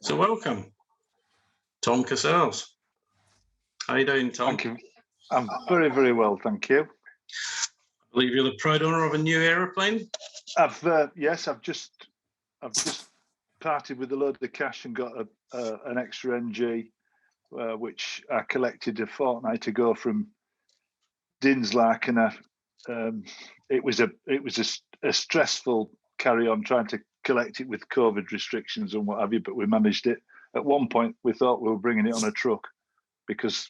So welcome, Tom Cassells. How are you doing, Tom? Thank you. I'm very, very well, thank you. I believe you're the proud owner of a new aeroplane. Yes, I've just parted with a load of cash and got an extra NG, which I collected a fortnight ago from Dinslack, and it was a stressful carry on trying to collect it with COVID restrictions and what have you, but we managed it. At one point, we thought we were bringing it on a truck because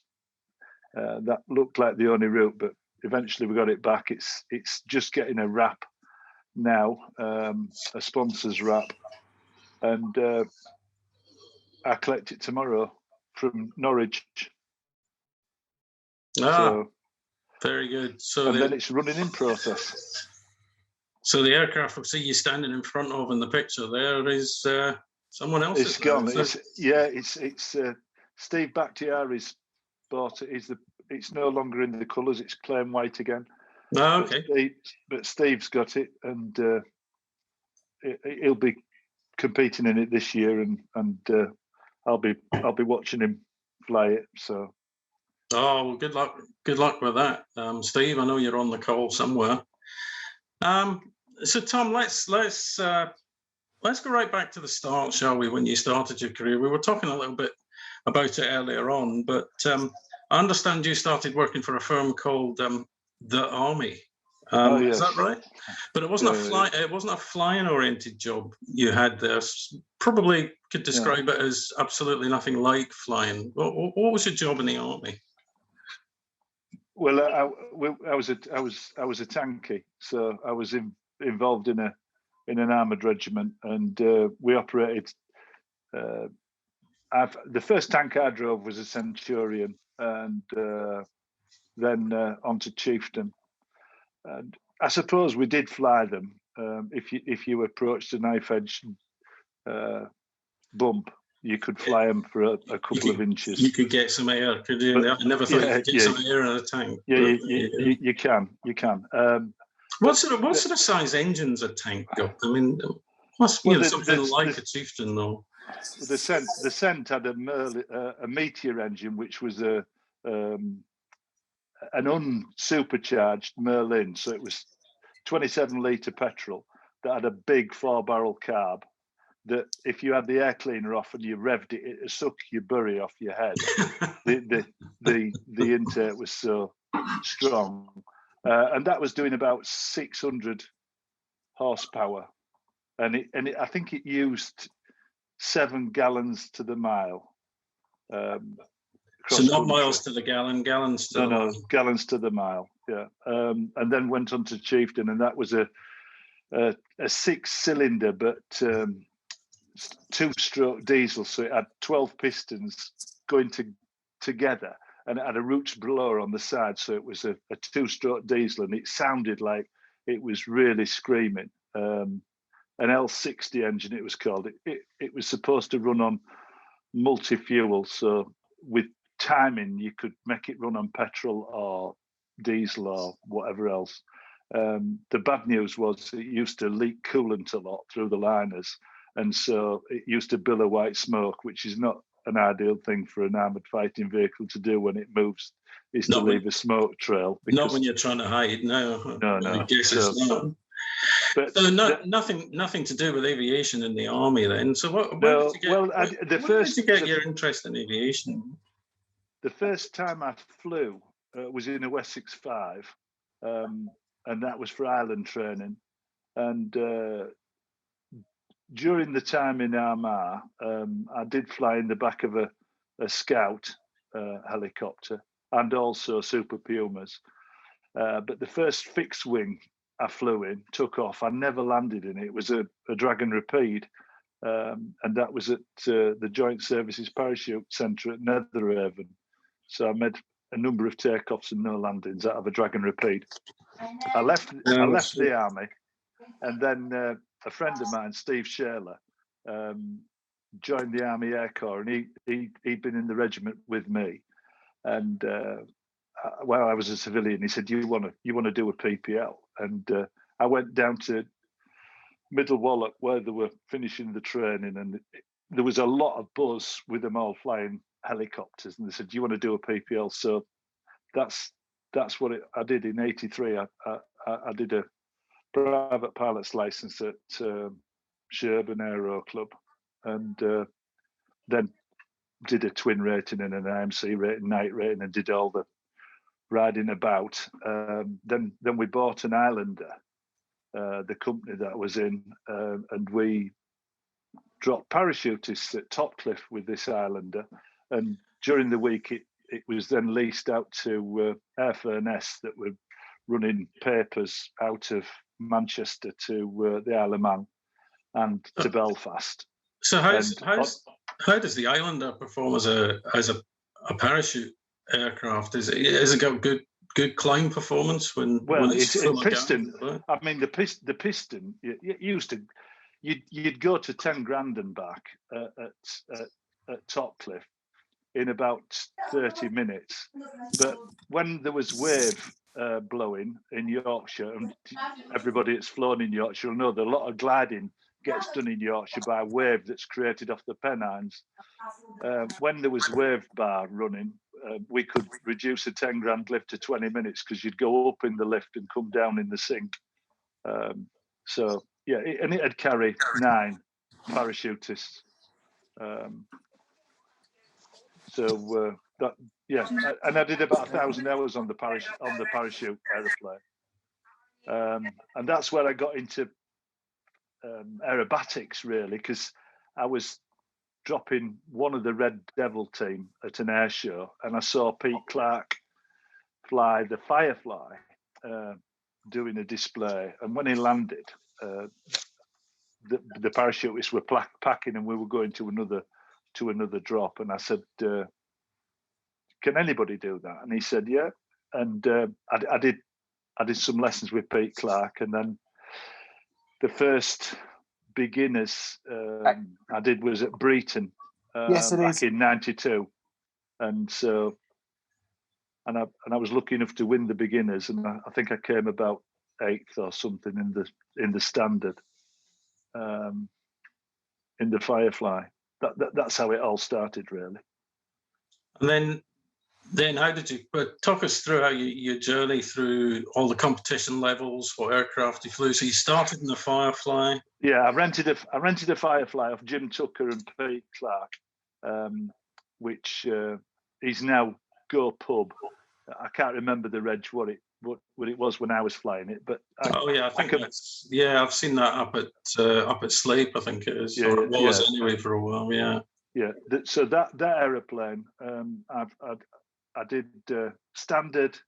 that looked like the only route, but eventually we got it back. It's just getting a wrap now, a sponsor's wrap, and I collect it tomorrow from Norwich. So, very good. So then it's running in process. So the aircraft we'll see you standing in front of in the picture there is someone else. It's gone. It's Steve Bakhtiari's bought it. It's no longer in the colours. It's plain white again. Oh, okay. But Steve's got it, and he'll be competing in it this year, and I'll be watching him fly it. So. Oh well, good luck. Good luck with that, Steve. I know you're on the call somewhere. So Tom, let's go right back to the start, shall we? When you started your career, we were talking a little bit about it earlier on, but I understand you started working for a firm called the Army. Yes. Is that right? But it wasn't it wasn't a flying-oriented job you had there. Probably could describe it as absolutely nothing like flying. What was your job in the Army? Well, I was a tankie, so I was involved in an armoured regiment, and we operated. The first tank I drove was a Centurion, and then onto Chieftain. And I suppose we did fly them. If you approached a knife edge bump, you could fly them for a couple of inches. You could get some air, could you? I never thought you could get some air in a tank. Yeah, you can. What sort of size engines a tank got? I mean, must be something like a Chieftain, though. The Cent had a Meteor engine, which was an unsupercharged Merlin, so it was 27-litre petrol that had a big 4-barrel carb. That if you had the air cleaner off and you revved it, it'd suck your bury off your head. the intake was so strong, and that was doing about 600 horsepower, and I think it used 7 gallons to the mile. So not miles to the gallon, gallons to the mile. No, gallons to the mile. Yeah, and then went on to Chieftain, and that was a 6-cylinder, but 2-stroke diesel, so it had 12 pistons going together, and it had a Roots blower on the side, so it was a 2-stroke diesel, and it sounded like it was really screaming. An L60 engine, it was called. It was supposed to run on multi-fuel, so with timing you could make it run on petrol or diesel or whatever else. The bad news was it used to leak coolant a lot through the liners, and so it used to billow white smoke, which is not an ideal thing for an armoured fighting vehicle to do when it moves, is to leave a smoke trail. Not when you're trying to hide, no. I guess it's not. But so nothing to do with aviation in the Army then. So where did you get your interest in aviation? The first time I flew was in a Wessex 5, and that was for island training. And during the time in Armagh, I did fly in the back of a Scout helicopter and also Super Pumas. But the first fixed wing I flew in, took off. I never landed in it. It was a Dragon Rapide, and that was at the Joint Services Parachute Centre at Netheravon. So I made a number of takeoffs and no landings out of a Dragon Rapide. I left the Army, and then a friend of mine, Steve Shaler, joined the Army Air Corps, and he'd been in the regiment with me. And while I was a civilian, he said, "You want to do a PPL?" And I went down to Middle Wallop where they were finishing the training, and there was a lot of buzz with them all flying helicopters, and they said, "Do you want to do a PPL?" So that's what I did in '83. I did a private pilot's license at Sherburn Aero Club, and then did a twin rating and an AMC rating, night rating, and did all the riding about. Then we bought an Islander, the company that I was in, and we dropped parachutists at Topcliffe with this Islander. And during the week, it was then leased out to Air Furness that were running papers out of Manchester to the Isle of Man and to Belfast. So how does the Islander perform as a parachute aircraft? Is it got good climb performance when it's full of piston? gas, right? I mean, the piston you'd go to 10 grand and back at Topcliffe in about 30 minutes, but when there was wave blowing in Yorkshire, and everybody that's flown in Yorkshire will know that a lot of gliding gets done in Yorkshire by wave that's created off the Pennines. When there was wave bar running, we could reduce a 10 grand lift to 20 minutes because you'd go up in the lift and come down in the sink. So yeah, and it'd carry 9 parachutists. And I did about 1,000 hours on the parachute aeroplane, and that's where I got into aerobatics, really, because I was dropping one of the Red Devil team at an air show, and I saw Pete Clark fly the Firefly doing a display, and when he landed, the parachutists were packing, and we were going to another drop, and I said, "Can anybody do that?" And he said, "Yeah." And I did some lessons with Pete Clark, and then the first beginners I did was at Breeton back in '92, and I was lucky enough to win the beginners, and I think I came about 8th or something in the standard in the Firefly. That's how it all started, really. And then how did you talk us through how your journey through all the competition levels, what aircraft you flew? So you started in the Firefly. Yeah, I rented a Firefly off Jim Tucker and Pete Clark, which is now Go Pub. I can't remember the reg what it was when I was flying it, but I think I've seen that up at Sleep, I think it is, or it was anyway for a while. Yeah. So that aeroplane, I did standard.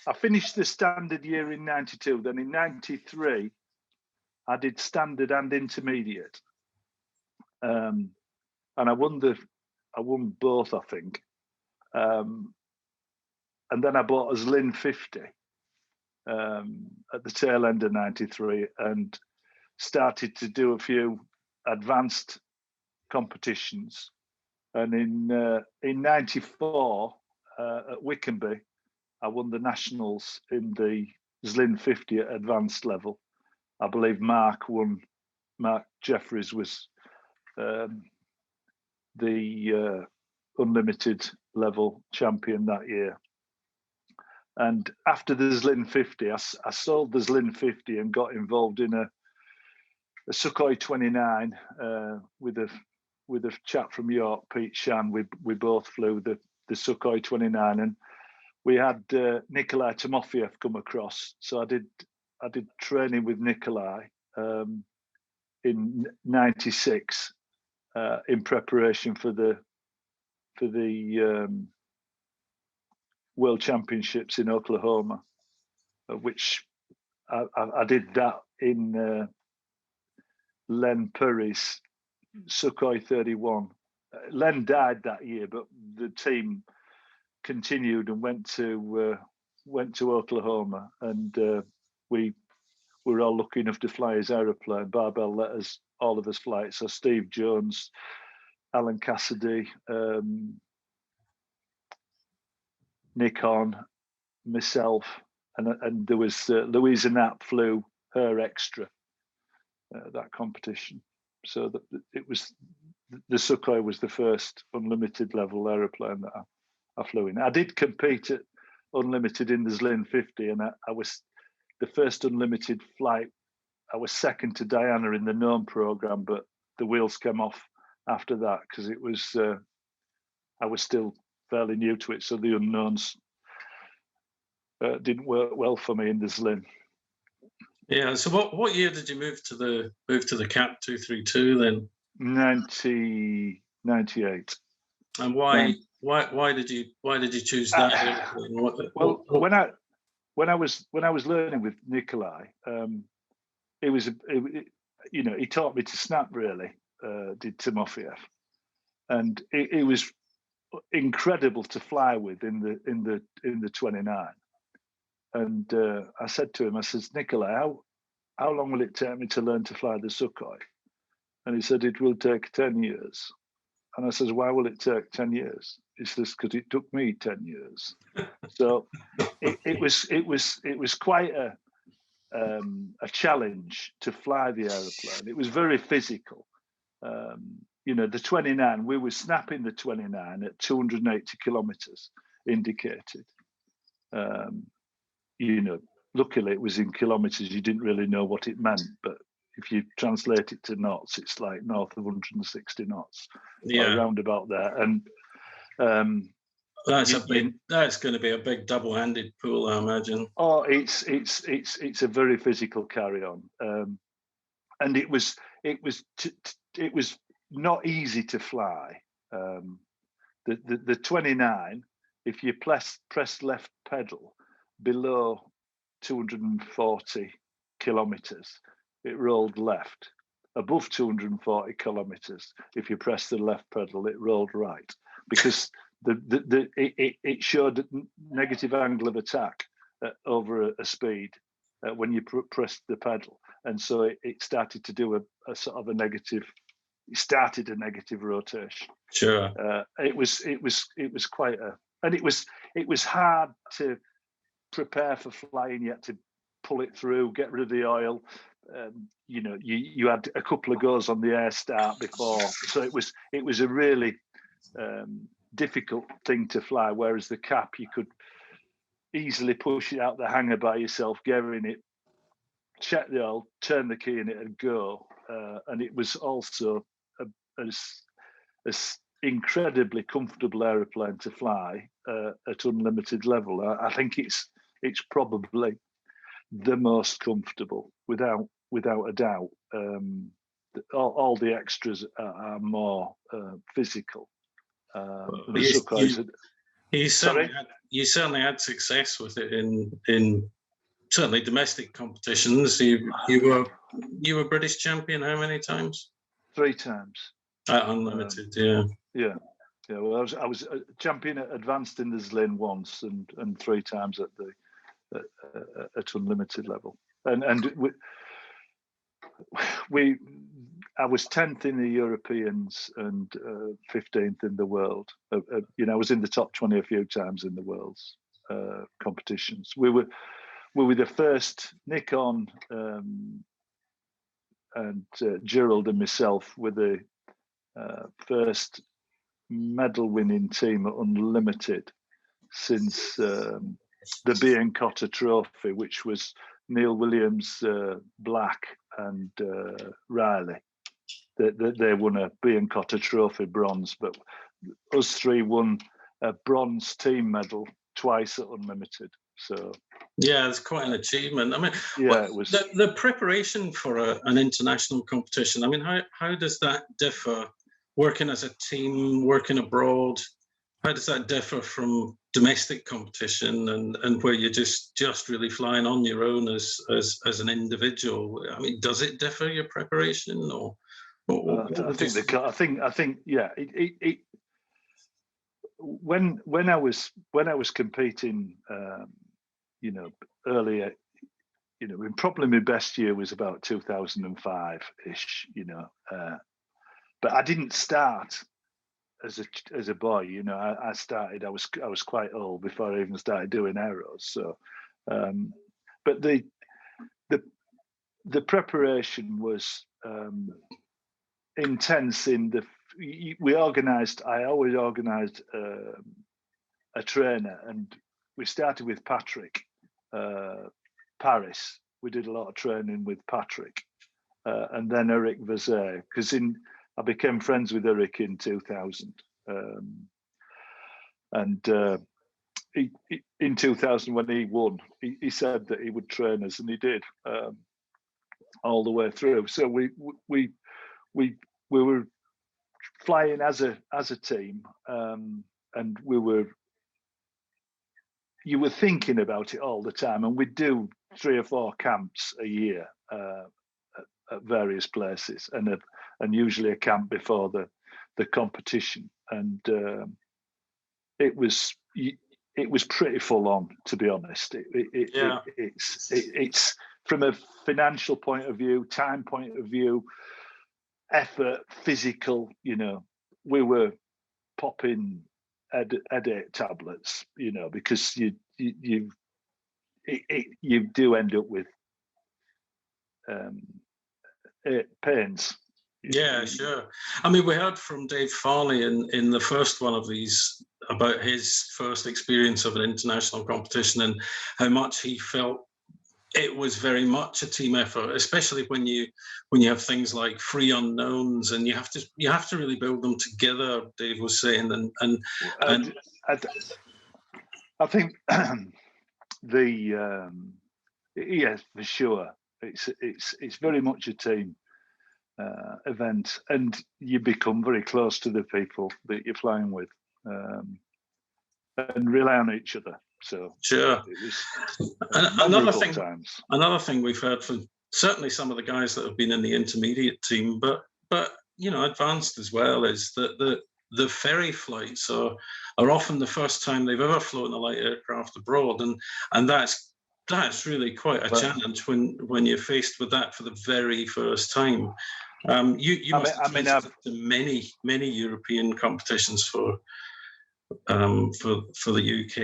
I finished the standard year in '92. Then in '93, I did standard and intermediate, and I won both, I think. And then I bought a Zlin 50 at the tail end of '93, and started to do a few advanced competitions. And in '94 at Wickenby, I won the nationals in the Zlin 50 at advanced level. I believe Mark Jeffries was the unlimited level champion that year. And after the Zlin 50, I sold the Zlin 50 and got involved in a Sukhoi 29 with a chap from York, Pete Shan. We both flew the Sukhoi 29, and we had Nikolai Timofeyev come across. So I did training with Nikolai in '96 in preparation for the World Championships in Oklahoma, which I did that in Len Purry's Sukhoi 31. Len died that year, but the team continued and went to Oklahoma, and we were all lucky enough to fly his aeroplane. Barbell let us, all of us, fly it. So Steve Jones, Alan Cassidy, Nick Horn, myself, and there was Louisa Knapp flew her extra that competition. So it was the Sukhoi was the first unlimited level aeroplane that I flew in. I did compete at unlimited in the Zlin 50, and I was the first unlimited flight. I was second to Diana in the known program, but the wheels came off after that because it was I was still fairly new to it, so the unknowns didn't work well for me in the Zlin. Yeah. So what year did you move to the Cap 232 then? 1998. And why did you choose that? Well, when I was learning with Nikolai, he taught me to snap really. Did Timofeyev, and it was incredible to fly with in the 29. And I said to him, I says, Nikolai, how long will it take me to learn to fly the Sukhoi? And he said, it will take 10 years. And I says, why will it take 10 years? He says, because it took me 10 years. So it was quite a challenge to fly the aeroplane. It was very physical. The 29, we were snapping the 29 at 280 kilometers indicated. Luckily it was in kilometers. You didn't really know what it meant, but if you translate it to knots, it's like north of 160 knots, around about there. And that's going to be a big double-handed pool, I imagine. Oh, it's a very physical carry-on, and it was not easy to fly. The 29, if you press left pedal below 240 kilometers, it rolled left. Above 240 kilometers, if you press the left pedal, it rolled right, because it showed negative angle of attack over a speed when you pressed the pedal, and so it started to do a sort of a negative. It started a negative rotation. Sure. It was quite and it was hard to prepare for flying. You had to pull it through, get rid of the oil. You had a couple of goes on the air start before, so it was a really difficult thing to fly. Whereas the Cap, you could easily push it out the hangar by yourself, gear in it, check the oil, turn the key in it, and go. And it was also a incredibly comfortable aeroplane to fly at unlimited level. I think it's probably the most comfortable, without a doubt. All the extras are more physical. You certainly had success with it in certainly domestic competitions. You were British champion how many times? 3 times. At unlimited, yeah. Well, I was champion at advanced in the Zlin once, and 3 times at unlimited level. And I was 10th in the Europeans and 15th in the world. I was in the top 20 a few times in the world's competitions. We were the first. Nikon and Gerald and myself were the first medal-winning team at unlimited since the Bian Cotter Trophy, which was Neil Williams, Black, and Riley. They won a Bian Cotter Trophy bronze, but us 3 won a bronze team medal twice at unlimited. So yeah, it's quite an achievement. I mean, it was the preparation for an international competition. I mean, how does that differ? Working as a team, working abroad, how does that differ from domestic competition and where you're just really flying on your own as an individual? I mean, does it differ, your preparation, or? I think yeah. When I was competing, earlier, probably my best year was about 2005-ish, but I didn't start as a boy. I started. I was quite old before I even started doing Aeros. So, but the preparation was intense in the we organised. I always organised a trainer, and we started with Patrick Paris. We did a lot of training with Patrick, and then Eric Vazet, because I became friends with Eric in 2000, and in 2000 when he won, he said that he would train us, and he did all the way through. So we were flying as a team, and you were thinking about it all the time, and we'd do 3 or 4 camps a year at various places, and usually a camp before the competition, and it was pretty full on, to be honest. It's from a financial point of view, time point of view, effort, physical. We were popping headache tablets, because you do end up with pains. Yeah, sure. I mean, we heard from Dave Farley in the first one of these about his first experience of an international competition and how much he felt it was very much a team effort, especially when you have things like free unknowns, and you have to really build them together. Dave was saying, and I think yes, for sure, it's very much a team event, and you become very close to the people that you're flying with, and rely on each other. So sure. It was another thing we've heard from certainly some of the guys that have been in the intermediate team, but advanced as well, is that the ferry flights are often the first time they've ever flown a light aircraft abroad, and that's really quite a challenge when you're faced with that for the very first time. You must have been to many European competitions for the UK.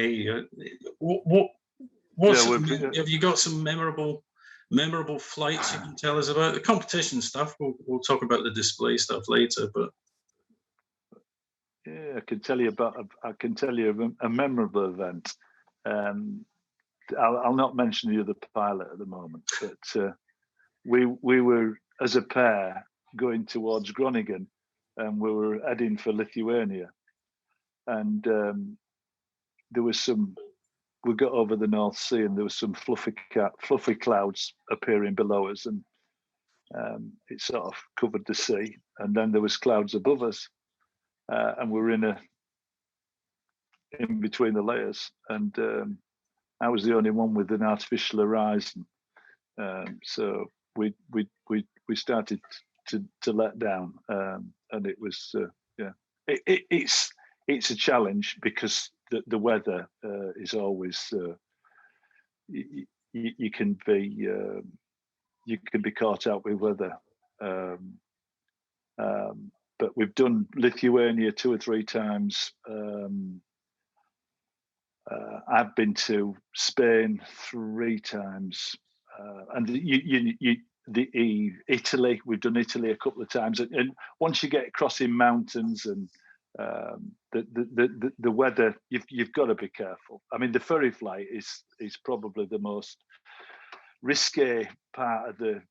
Have you got some memorable flights you can tell us about? The competition stuff, we'll talk about the display stuff later, but yeah, I can tell you a memorable event. I'll not mention the other pilot at the moment, but we were as a pair going towards Groningen, and we were heading for Lithuania, and we got over the North Sea, and there was some fluffy clouds appearing below us, and it sort of covered the sea, and then there was clouds above us, and we were in between the layers, and I was the only one with an artificial horizon, so we started to let down, and it was it's a challenge, because the weather is always you can be caught out with weather, but we've done Lithuania 2 or 3 times. I've been to Spain 3 times, and Italy. We've done Italy a couple of times, and once you get crossing mountains and the weather, you've got to be careful. I mean, the ferry flight is probably the most risque part of the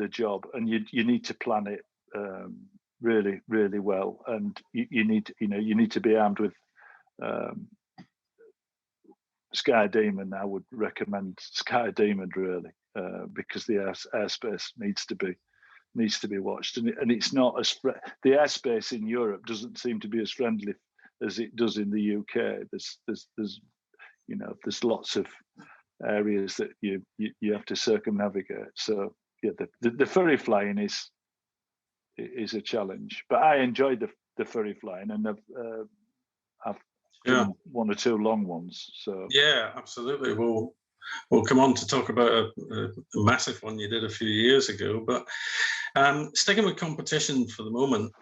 job, and you need to plan it really, really well, and you need to be armed with Sky Demon. I would recommend Sky Demon, really, because the airspace needs to be watched, and it's not as the airspace in Europe doesn't seem to be as friendly as it does in the UK. There's lots of areas that you have to circumnavigate. So yeah, the ferry flying is a challenge, but I enjoyed the ferry flying, and I've done 1 or 2 long ones. So yeah, absolutely. We'll come on to talk about a massive one you did a few years ago, but sticking with competition for the moment,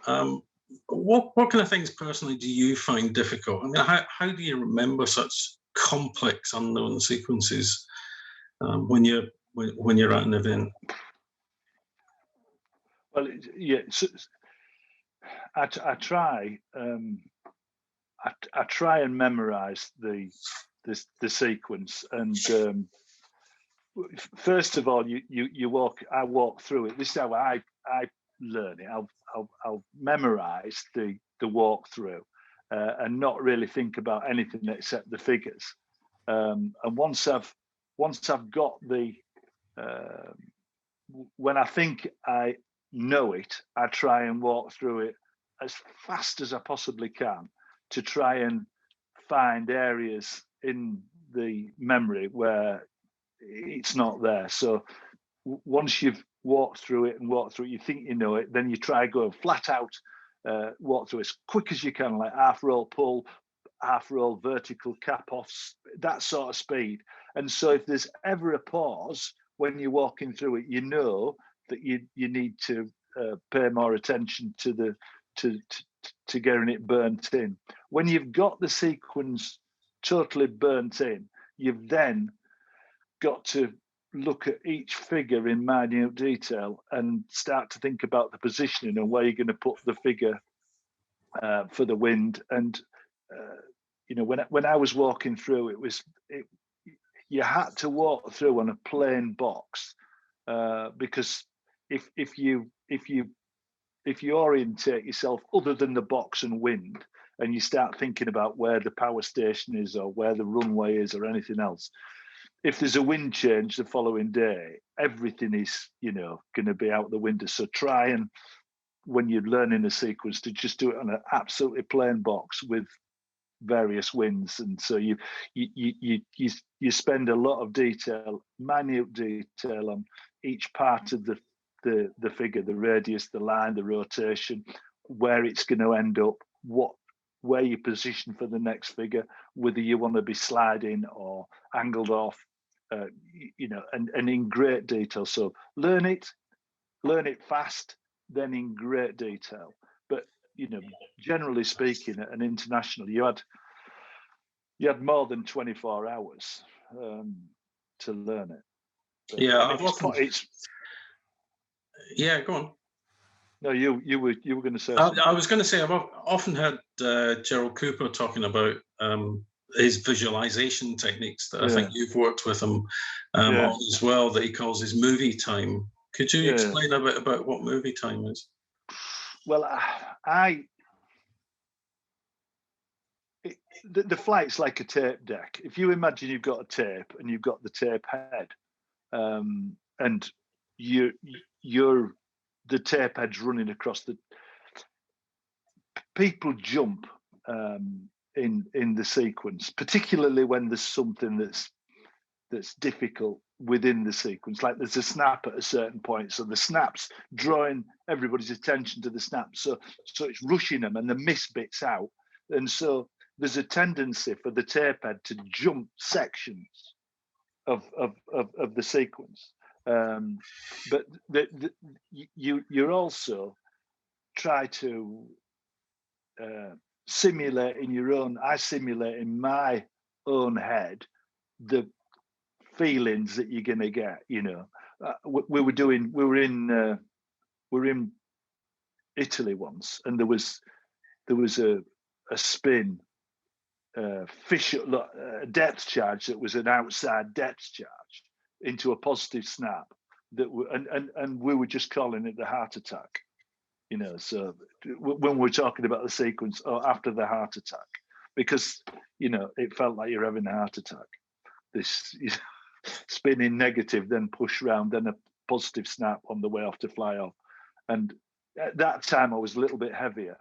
what kind of things personally do you find difficult? I mean, how do you remember such complex unknown sequences when you're at an event? Well, yeah. I try I try and memorize the sequence, and first of all, I walk through it. This is how I learn it. I'll memorize the walkthrough and not really think about anything except the figures. And once I've got the when I think I know it, I try and walk through it as fast as I possibly can to try and find areas in the memory where it's not there. So once you've walked through it, you think you know it, then you try go flat out, walk through as quick as you can, like half roll pull, half roll vertical cap offs, that sort of speed. And so if there's ever a pause when you're walking through it, you know that you need to pay more attention to the to getting it burnt in. When you've got the sequence totally burnt in, you've then got to look at each figure in minute detail and start to think about the positioning and where you're going to put the figure for the wind. And you know, when I was walking through, you had to walk through on a plain box because if you orientate yourself other than the box and wind, and you start thinking about where the power station is or where the runway is or anything else, if there's a wind change the following day, everything is, you know, going to be out the window. So try and, when you're learning a sequence, to just do it on an absolutely plain box with various winds. And so you spend a lot of detail, minute detail on each part of the figure, the radius, the line, the rotation, where it's going to end up, where you position for the next figure, whether you want to be sliding or angled off, you know, and in great detail. So learn it fast, then in great detail. But you know, generally speaking, at an international, you had more than 24 hours to learn it. But, yeah, yeah, go on. No, you were going to say something. I was going to say I've often heard Gerald Cooper talking about his visualization techniques that I think you've worked with him on as well, that he calls his movie time. Could you explain a bit about what movie time is? Well, the flight's like a tape deck. If you imagine you've got a tape and you've got the tape head, and the tape head's running across the. People jump in the sequence, particularly when there's something that's difficult within the sequence. Like there's a snap at a certain point, so the snap's drawing everybody's attention to the snap. So it's rushing them, and the miss bit's out, and so there's a tendency for the tape head to jump sections of the sequence. But you're also try to simulate in your own. I simulate in my own head the feelings that you're gonna get. You know, we were in Italy once, and there was a spin. Fish depth charge that was an outside depth charge into a positive snap that and we were just calling it the heart attack, you know. So when we're talking about the sequence after the heart attack, because you know it felt like you're having a heart attack. This spinning negative, then push round, then a positive snap on the way off to fly off. And at that time I was a little bit heavier,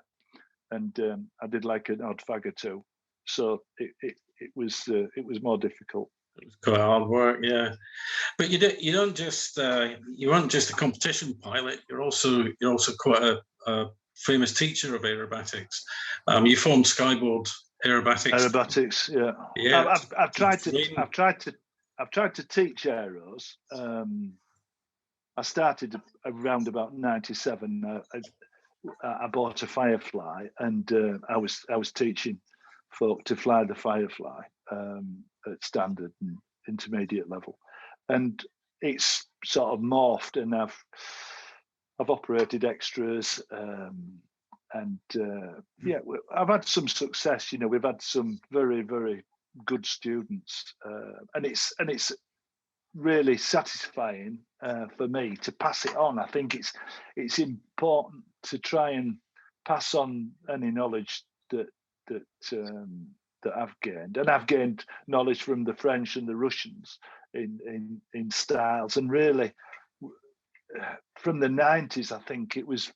and I did like an odd fag or two. So it was more difficult. It was quite hard work, yeah. But you don't just you weren't just a competition pilot. You're also quite a famous teacher of aerobatics. You formed Skyboard Aerobatics. Aerobatics, yeah. Yeah. I've tried to teach Aeros. I started around about 97. I bought a Firefly, and I was teaching folk to fly the Firefly at standard and intermediate level, and it's sort of morphed. And I've operated extras. And yeah, I've had some success. You know, we've had some very, very good students, and it's really satisfying for me to pass it on. I think it's important to try and pass on any knowledge that I've gained, and I've gained knowledge from the French and the Russians in styles, and really from the 90s, I think it was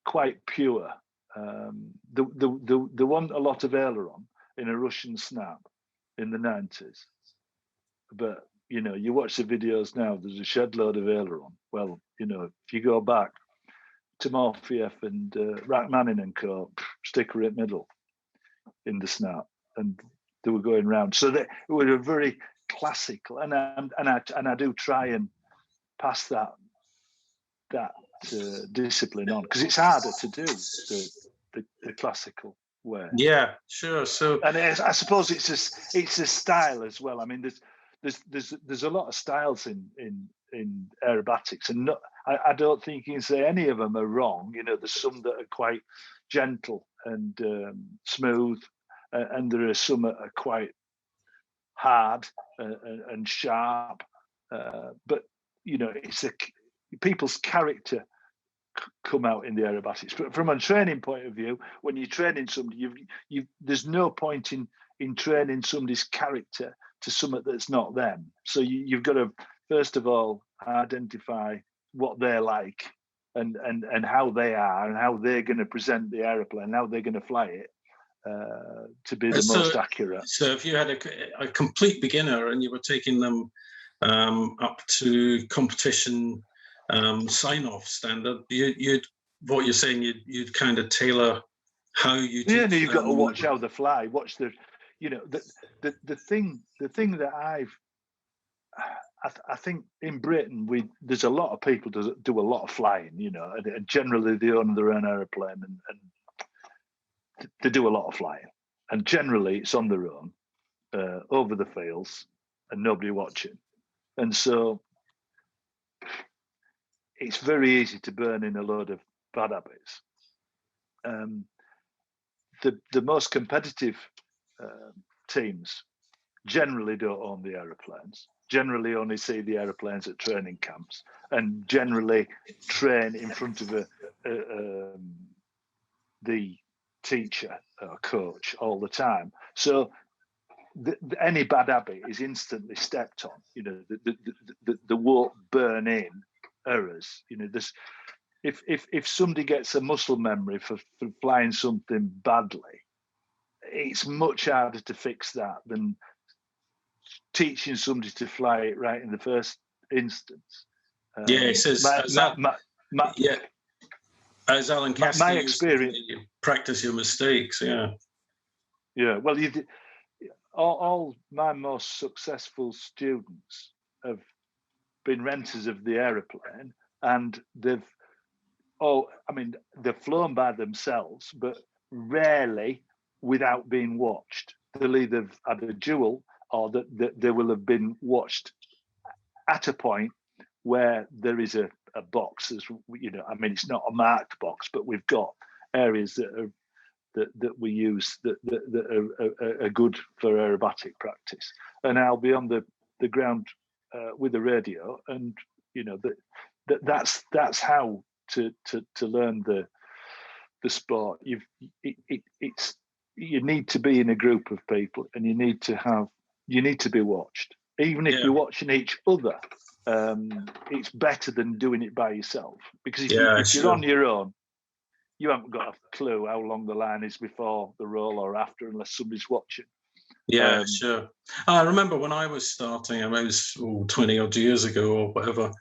quite pure. There wasn't a lot of aileron in a Russian snap in the 90s, but you know, you watch the videos now, there's a shed load of aileron. Well, you know, if you go back to Morfiev and Rachmanin and co, sticker it middle in the snap, and they were going round. So they were a very classical, and I do try and pass that discipline on, because it's harder to do the classical way. Yeah, sure. So, and I suppose it's a style as well. I mean, there's a lot of styles in aerobatics, and I don't think you can say any of them are wrong. You know, there's some that are quite gentle and smooth, and there are some that are quite hard and sharp. But you know, it's people's character come out in the aerobatics. But from a training point of view, when you're training somebody, there's no point in training somebody's character to something that's not them. So you've got to first of all identify what they're like and how they are and how they're going to present the aeroplane, how they're going to fly it to be the most accurate. So if you had a complete beginner and you were taking them up to competition sign-off standard, what you're saying, you'd kind of tailor how you teach. Yeah, no, you've got to watch how they fly. Watch you know, the thing that I think in Britain there's a lot of people do a lot of flying. You know, and generally they own their own aeroplane and they do a lot of flying, and generally it's on their own over the fields and nobody watching, and so it's very easy to burn in a load of bad habits. The most competitive teams generally don't own the aeroplanes, generally only see the aeroplanes at training camps, and generally train in front of the teacher or coach all the time. So any bad habit is instantly stepped on. You know, the won't burn in errors. You know, if somebody gets a muscle memory for flying something badly, it's much harder to fix that than teaching somebody to fly it right in the first instance. Yeah, it says as Alan Cassidy, my experience, you practice your mistakes. Yeah. Well, all my most successful students have been renters of the aeroplane, and they've flown by themselves, but rarely without being watched. They'll either have had a duel, or that they will have been watched at a point where there is a box. As you know, I mean, it's not a marked box, but we've got areas that we use that are good for aerobatic practice. And I'll be on the ground with a radio, and you know that's how to learn the sport. You need to be in a group of people, and you need to be watched. Even if you're watching each other, it's better than doing it by yourself, because if you're on your own, you haven't got a clue how long the line is before the roll or after, unless somebody's watching. Yeah, sure. I remember when I was starting, I mean, it was 20 odd years ago or whatever.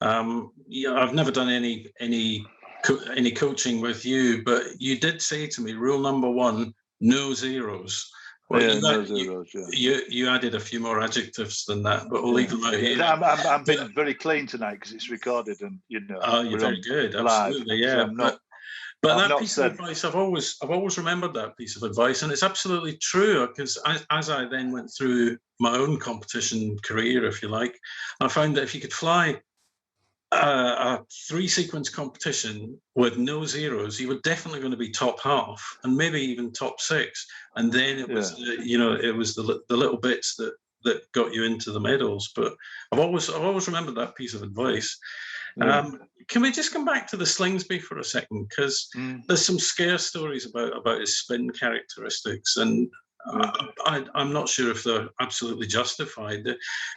I've never done any coaching with you, but you did say to me, rule number one, no zeros. Well, you added a few more adjectives than that, but we'll leave them out here. I'm being very clean tonight because it's recorded, and you know. Oh, you're very good. Absolutely, yeah. So but that piece of advice, I've always remembered that piece of advice, and it's absolutely true, because as I then went through my own competition career, if you like, I found that if you could fly a 3-sequence competition with no zeros, you were definitely going to be top half and maybe even top 6. And then it was, it was the little bits that got you into the medals. But I've always remembered that piece of advice. Yeah. Can we just come back to the Slingsby for a second? Because there's some scare stories about his spin characteristics, and I'm not sure if they're absolutely justified.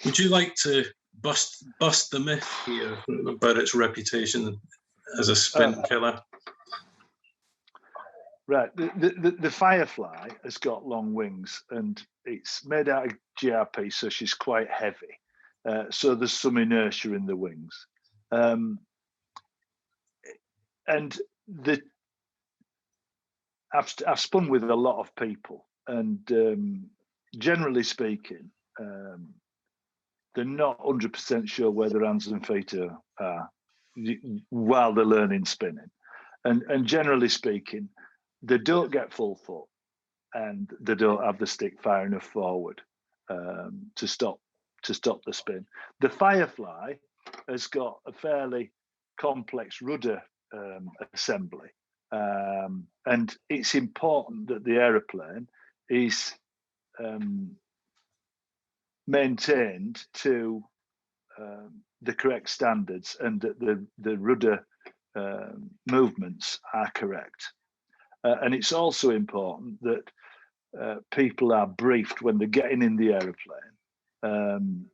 Would you like to bust the myth here about its reputation as a spin killer? Right. The Firefly has got long wings, and it's made out of GRP, so she's quite heavy. So there's some inertia in the wings. And I've spun with a lot of people, and generally speaking, they're not 100% sure where their hands and feet are while they're learning spinning. And generally speaking, they don't get full foot, and they don't have the stick far enough forward to stop the spin. The Firefly has got a fairly complex rudder assembly, and it's important that the aeroplane is maintained to the correct standards, and that the rudder movements are correct. And it's also important that people are briefed when they're getting in the aeroplane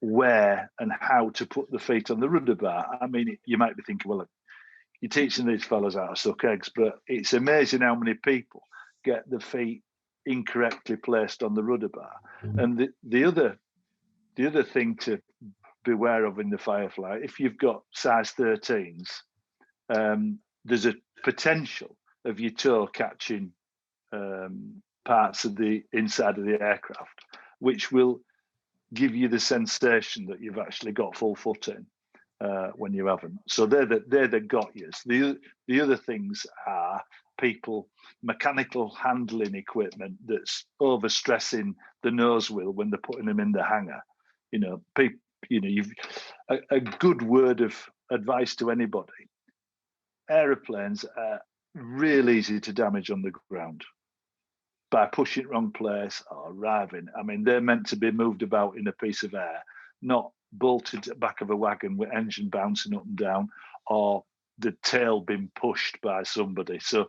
where and how to put the feet on the rudder bar. I mean, you might be thinking, well, you're teaching these fellas how to suck eggs, but it's amazing how many people get the feet incorrectly placed on the rudder bar. And the other thing to beware of in the Firefly, if you've got size 13s, there's a potential of your toe catching parts of the inside of the aircraft, which will give you the sensation that you've actually got full footing when you haven't. So they're the got-yous. The other things are mechanical handling equipment that's overstressing the nose wheel when they're putting them in the hangar. You've a good word of advice to anybody. Aeroplanes are real easy to damage on the ground by pushing it wrong place or arriving. I mean, they're meant to be moved about in a piece of air, not bolted to the back of a wagon with engine bouncing up and down, or the tail being pushed by somebody. So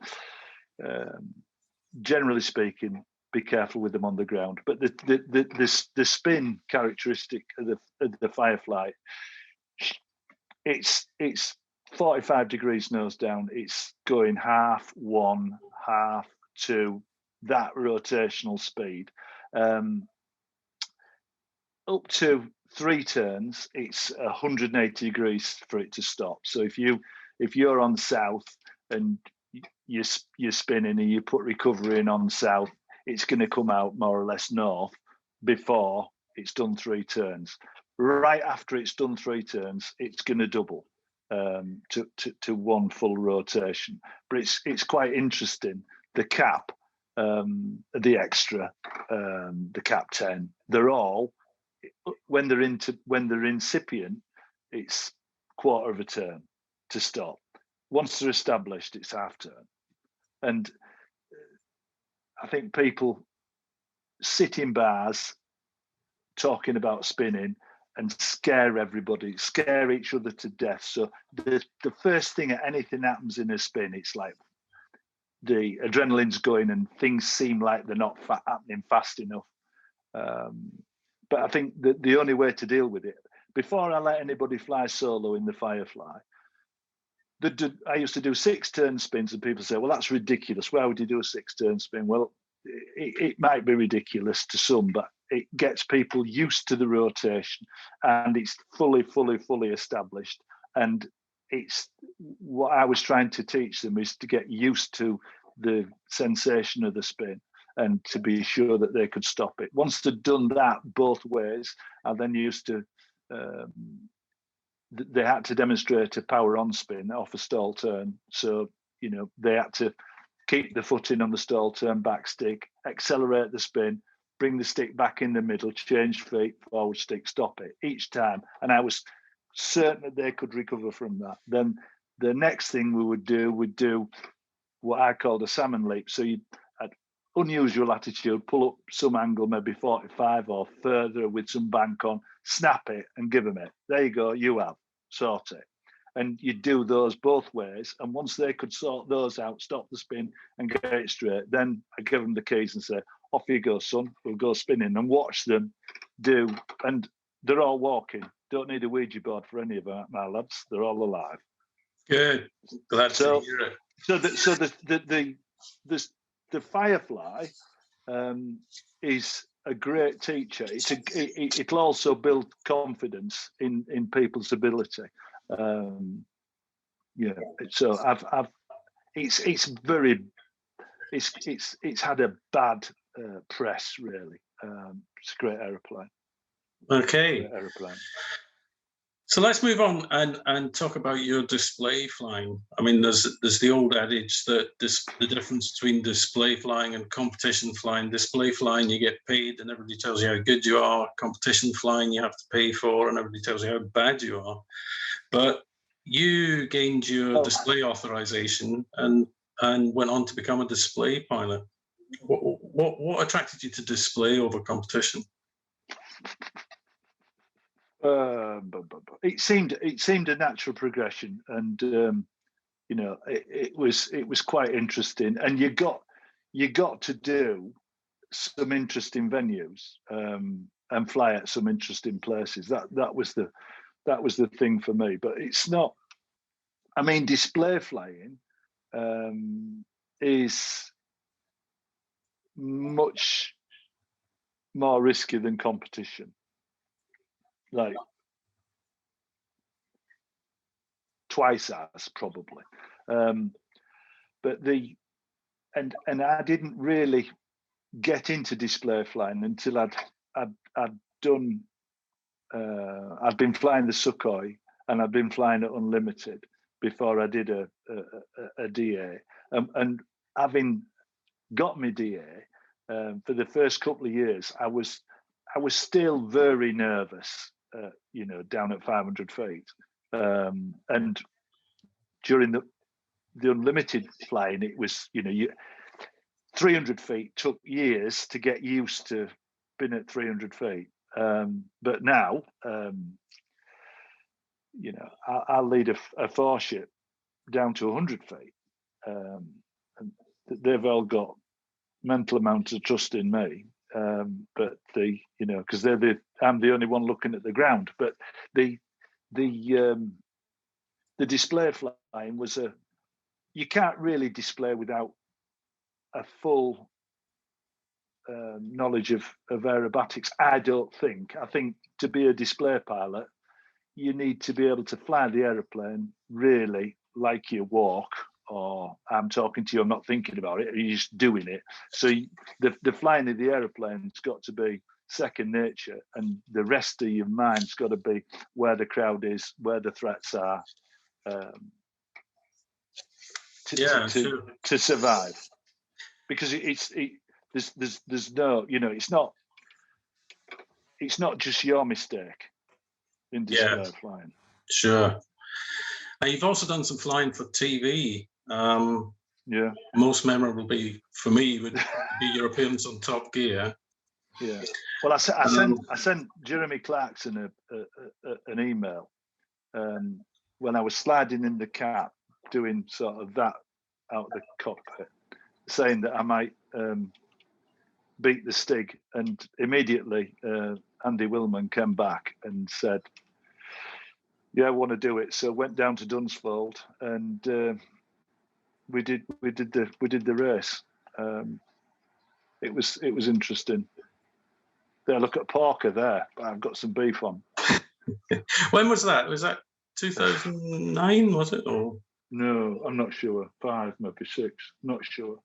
generally speaking, be careful with them on the ground. But the spin characteristic of the Firefly, it's 45 degrees nose down. It's going half, 1, half, 2, that rotational speed. Up to 3 turns, it's 180 degrees for it to stop. So if you're on south and you're spinning and you put recovery in on south, it's going to come out more or less north before it's done 3 turns. Right after it's done 3 turns, it's going to double to 1 full rotation. But it's quite interesting. The cap, the extra, the cap 10, they're all, when they're incipient, it's 1/4 of a turn to stop. Once they're established, it's half turn. And I think people sit in bars talking about spinning and scare everybody, scare each other to death. So the first thing that anything happens in a spin, it's like the adrenaline's going and things seem like they're not happening fast enough. But I think that the only way to deal with it, before I let anybody fly solo in the Firefly, I used to do 6-turn spins, and people say, well, that's ridiculous. Why would you do a 6-turn spin? Well, it might be ridiculous to some, but it gets people used to the rotation, and it's fully established. And it's what I was trying to teach them is to get used to the sensation of the spin and to be sure that they could stop it. Once they'd done that both ways, I then used to, they had to demonstrate a power on spin off a stall turn. So, they had to keep the foot in on the stall turn back stick, accelerate the spin, bring the stick back in the middle, change feet, forward stick, stop it each time. And I was certain that they could recover from that. Then the next thing we'd do what I called a salmon leap. So you at unusual attitude, pull up some angle, maybe 45 or further with some bank on, snap it and give them it. There you go, you have, sort it. And you do those both ways. And once they could sort those out, stop the spin and get it straight, then I give them the keys and say, off you go, son, we'll go spinning, and watch them do. And they're all walking. Don't need a Ouija board for any of my lads. They're all alive. Good. Glad to hear it. So the Firefly is a great teacher. It'll also build confidence in people's ability. So it's had a bad press, really. It's a great aeroplane. Okay. Great aeroplane. So let's move on and talk about your display flying. I mean, there's the old adage that the difference between display flying and competition flying. Display flying, you get paid and everybody tells you how good you are. Competition flying, you have to pay for and everybody tells you how bad you are. But you gained your display authorization and went on to become a display pilot. What attracted you to display over competition? It seemed a natural progression, and it was quite interesting. And you got to do some interesting venues and fly at some interesting places. That was the thing for me. But it's not. I mean, display flying is much more risky than competition. Like twice as probably, but I didn't really get into display flying until I'd done. I'd been flying the Sukhoi and I'd been flying at Unlimited before I did a DA, and having got my DA for the first couple of years, I was still very nervous. Down at 500 feet, and during the Unlimited flying, it was 300 feet took years to get used to being at 300 feet. But now, I'll lead a four-ship down to 100 feet, and they've all got mental amounts of trust in me. But because I'm the only one looking at the ground. But the display flying was you can't really display without a full knowledge of aerobatics. I don't think. I think to be a display pilot, you need to be able to fly the aeroplane really like you walk. Or I'm talking to you, I'm not thinking about it, you're just doing it. So the flying of the aeroplane's got to be second nature, and the rest of your mind's got to be where the crowd is, where the threats are, to survive. Because there's no, it's not just your mistake in display flying. Sure. And you've also done some flying for TV. Most memorable for me would be your appearance on Top Gear. Yeah. Well, I sent Jeremy Clarkson an email when I was sliding in the cap, doing sort of that out of the cockpit, saying that I might beat the Stig, and immediately Andy Willman came back and said, "Yeah, I want to do it." So went down to Dunsfold and we did the race. It was interesting. There, look at Parker there. I've got some beef on. When was that? Was that 2009? Was it? Or no, I'm not sure. 5, maybe 6. Not sure.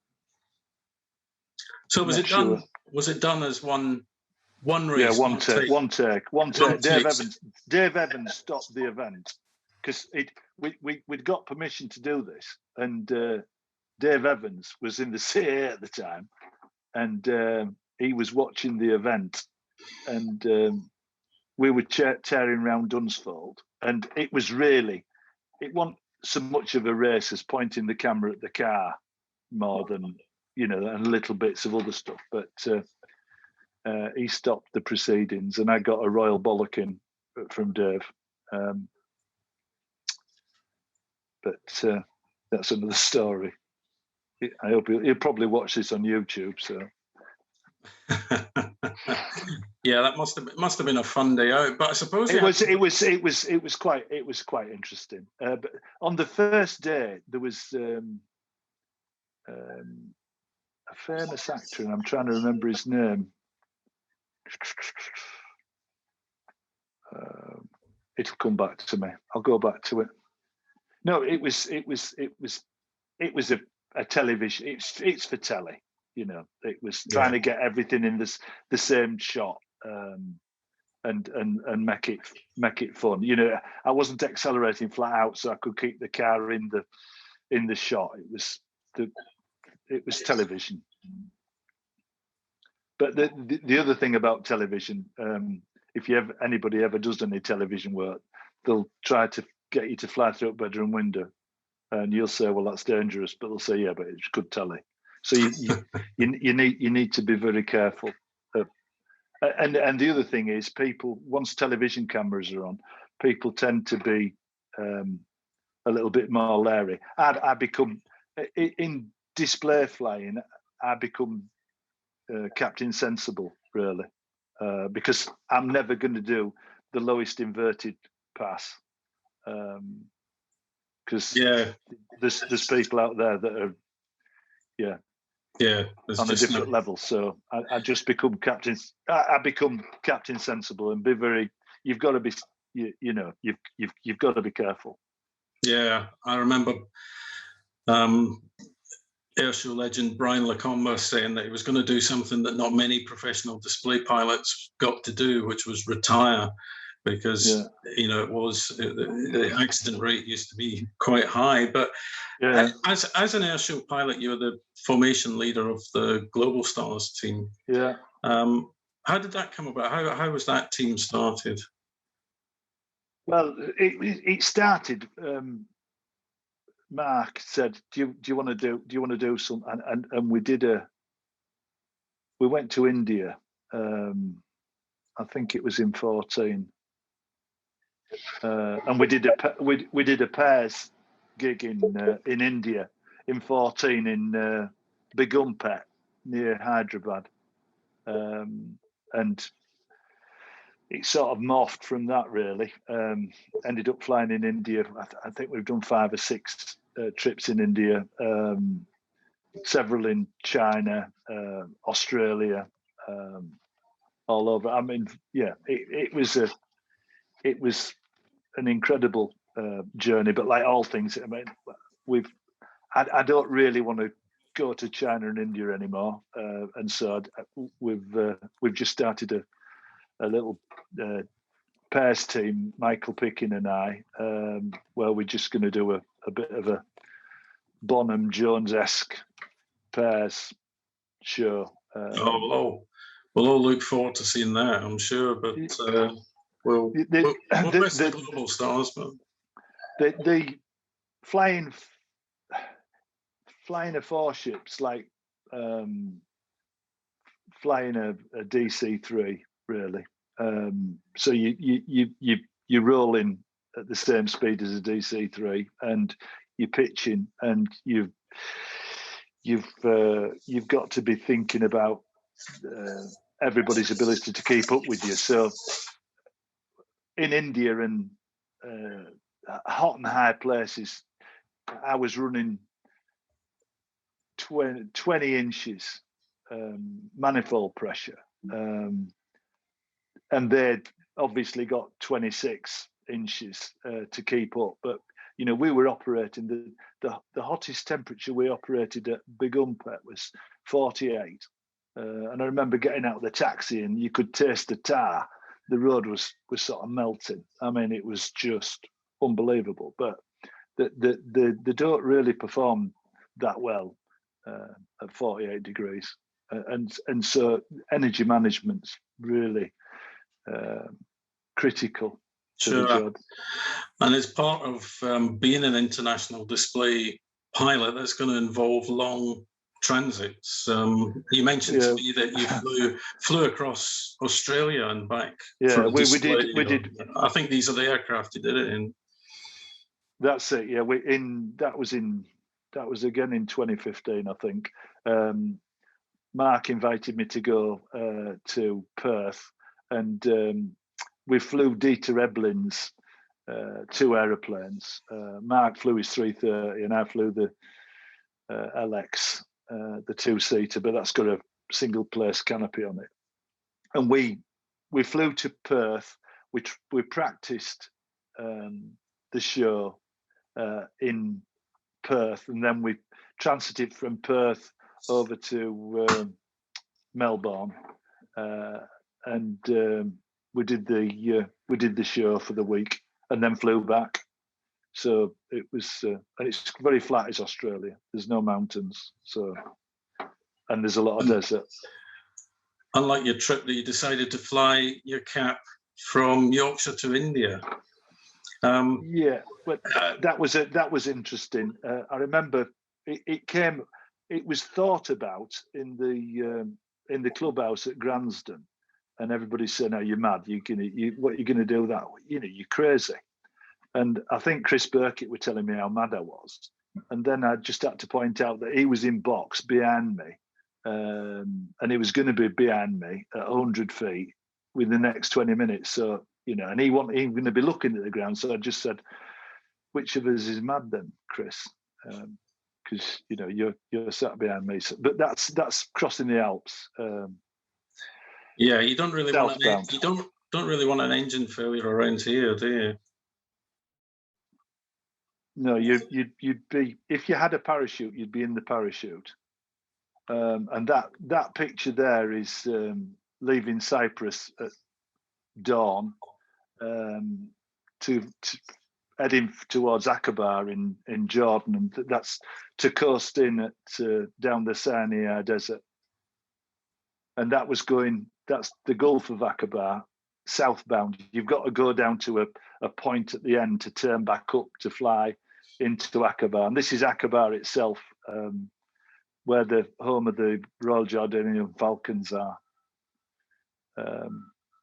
So was it done? Sure. Was it done as one race? Yeah, one take. Dave Evans stopped the event because we'd got permission to do this, and Dave Evans was in the CA at the time, and he was watching the event, and we were tearing around Dunsfold, and it wasn't so much of a race as pointing the camera at the car more than, and little bits of other stuff. But he stopped the proceedings, and I got a royal bollocking from Dave. But that's another story. I hope he'll probably watch this on YouTube. So. Yeah, that must have been a fun day out. But I suppose it was quite interesting. But on the first day, there was a famous actor, and I'm trying to remember his name. It'll come back to me. I'll go back to it. No, it was a television. It's for telly. It was trying to get everything in the same shot, and make it fun. I wasn't accelerating flat out, so I could keep the car in the shot. It was television. But the other thing about television, if anybody ever does any television work, they'll try to get you to fly through a bedroom window, and you'll say, "Well, that's dangerous," but they'll say, "Yeah, but it's good telly." So you need to be very careful. And the other thing is, people, once television cameras are on, people tend to be a little bit more leery. I become, in display flying, I become Captain Sensible, really, because I'm never going to do the lowest inverted pass, because there's people out there that are on a different level. So I just become Captain. I become Captain Sensible and be very. You've got to be, you've got to be careful. Yeah, I remember airshow legend Brian McCartney saying that he was going to do something that not many professional display pilots got to do, which was retire, because the accident rate used to be quite high. But as an airshow pilot, you were the formation leader of the Global Stars team. Yeah. How did that come about? How was that team started? Well, it started. Mark said, "Do you want to do some?" And we went to India. I think it was in 2014. And we did a pairs gig in India in 2014 in Begumpet near Hyderabad, and it sort of morphed from that, really. Ended up flying in India. I think we've done 5 or 6 trips in India, several in China, Australia, all over. I mean, it was an incredible journey, but like all things, I mean, I don't really want to go to China and India anymore, and so we've just started a little pairs team, Michael Pickin and I, where we're just going to do a bit of a Bonham Jones-esque pairs show. We'll all look forward to seeing that, I'm sure. But we'll miss the Global Stars. But the flying a 4-ships, like flying a DC-3, really. So you roll in at the same speed as a DC-3, and you're pitching, and you've got to be thinking about everybody's ability to keep up with you. So in India and hot and high places, I was running 20 inches manifold pressure, and they'd obviously got 26 inches to keep up. But we were operating the hottest temperature we operated at Begumpet was 48, and I remember getting out of the taxi and you could taste the tar. The road was sort of melting. I mean, it was just unbelievable. But they don't really perform that well at 48 degrees, and so energy management's really critical. to the Sure. job. And as part of being an international display pilot, that's going to involve long transits. You mentioned to me that you flew across Australia and back. Yeah, we did. I think these are the aircraft you did it in. That's it. Yeah, that was again in 2015, I think. Mark invited me to go to Perth, and we flew Dieter Eblin's 2 aeroplanes. Mark flew his 330, and I flew the LX, the 2-seater, but that's got a single place canopy on it. And we flew to Perth. We practiced the show in Perth, and then we transited from Perth over to Melbourne, and we did the show for the week, and then flew back. So it was, and it's very flat as Australia. There's no mountains, so, and there's a lot of desert. Unlike your trip that you decided to fly your cap from Yorkshire to India. Yeah, but that was interesting. I remember it was thought about in the clubhouse at Gransden, and everybody said, "No, you're mad. What are you gonna do that? You're crazy." And I think Chris Burkett were telling me how mad I was, and then I just had to point out that he was in box behind me, and he was going to be behind me at 100 feet within the next 20 minutes. So, and he wasn't even going to be looking at the ground. So I just said, "Which of us is mad then, Chris? Because you're sat behind me." So, but that's crossing the Alps. Yeah, you don't really southbound. don't really want an engine failure around here, do you? No, you'd be, if you had a parachute, you'd be in the parachute. And that picture there is leaving Cyprus at dawn to heading towards Aqaba in Jordan, and that's to coast in at down the Sinai Desert. And that's the Gulf of Aqaba, southbound. You've got to go down to a point at the end to turn back up to fly into Aqaba. And this is Aqaba itself, where the home of the Royal Jordanian Falcons are.